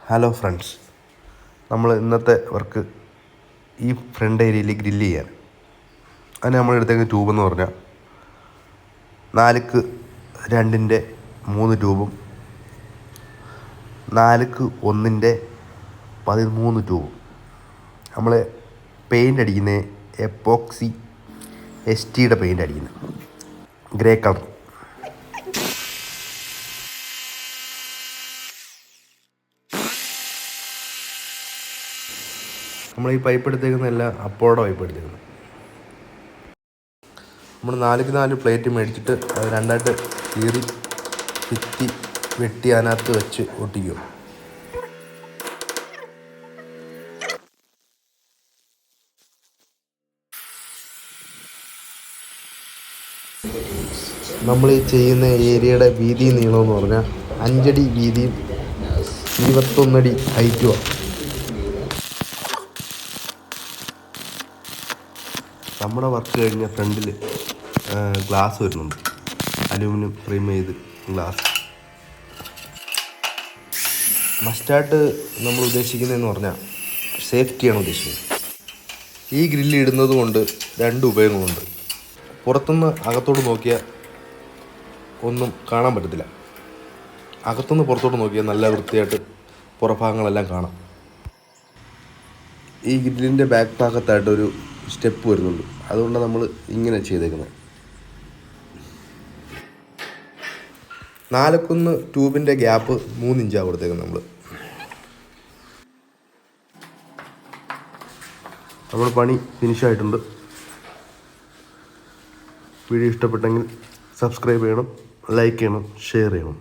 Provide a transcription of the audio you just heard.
Hello friends, നമ്മൾ ഇന്നത്തെ work ഈ ഫ്രണ്ട് ഏരിയയിൽ ഗ്രില്ല് ചെയ്യാൻ. അതിന് നമ്മൾ എടുത്തേക്കുന്ന ട്യൂബെന്ന് പറഞ്ഞാൽ 4x2 3 ട്യൂബും 4x1 13 ട്യൂബും. നമ്മൾ പെയിൻ്റ് അടിക്കുന്നത് എപ്പോക്സി STയുടെ പെയിൻ്റ് അടിക്കുന്നത്, ഗ്രേ കളർ. നമ്മൾ ഈ പൈപ്പ് എടുത്തേക്കുന്നതെല്ലാം അപ്പോയുടെ പൈപ്പ് എടുത്തേക്കുന്നത്. നമ്മൾ 4x4 പ്ലേറ്റ് മേടിച്ചിട്ട് അത് രണ്ടായിട്ട് കീറി ഭിത്തി വെട്ടി അതിനകത്ത് വെച്ച് ഒട്ടിക്കുക. നമ്മൾ ഈ ചെയ്യുന്ന ഏരിയയുടെ വീതി നീളമെന്ന് പറഞ്ഞാൽ 5 അടി വീതിയും 21 അടി ഹൈറ്റുമാണ്. നമ്മുടെ വർക്ക് കഴിഞ്ഞ ഫ്രണ്ടിൽ ഗ്ലാസ് വരുന്നുണ്ട്, അലൂമിനിയം ഫ്രെയിം ചെയ്ത് ഗ്ലാസ്. മസ്റ്റായിട്ട് നമ്മൾ ഉദ്ദേശിക്കുന്നതെന്ന് പറഞ്ഞാൽ സേഫ്റ്റിയാണ് ഉദ്ദേശിക്കുന്നത്. ഈ ഗ്രില്ല് ഇടുന്നത് കൊണ്ട് 2 ഉപയോഗങ്ങളുണ്ട്. പുറത്തുനിന്ന് അകത്തോട്ട് നോക്കിയാൽ ഒന്നും കാണാൻ പറ്റത്തില്ല, അകത്തുനിന്ന് പുറത്തോട്ട് നോക്കിയാൽ നല്ല വൃത്തിയായിട്ട് പുറഭാഗങ്ങളെല്ലാം കാണാം. ഈ ഗ്രില്ലിൻ്റെ ബാക്ക് ഭാഗത്തായിട്ടൊരു സ്റ്റെപ്പ് വരുന്നുണ്ട്, അതുകൊണ്ട് നമ്മൾ ഇങ്ങനെ ചെയ്തേക്കുന്നത്. 4x1 ട്യൂബിൻ്റെ ഗ്യാപ്പ് 3 ഇഞ്ചാണ് കൊടുത്തേക്കുന്നത്. നമ്മൾ പണി ഫിനിഷായിട്ടുണ്ട്. വീഡിയോ ഇഷ്ടപ്പെട്ടെങ്കിൽ സബ്സ്ക്രൈബ് ചെയ്യണം, ലൈക്ക് ചെയ്യണം, ഷെയർ ചെയ്യണം.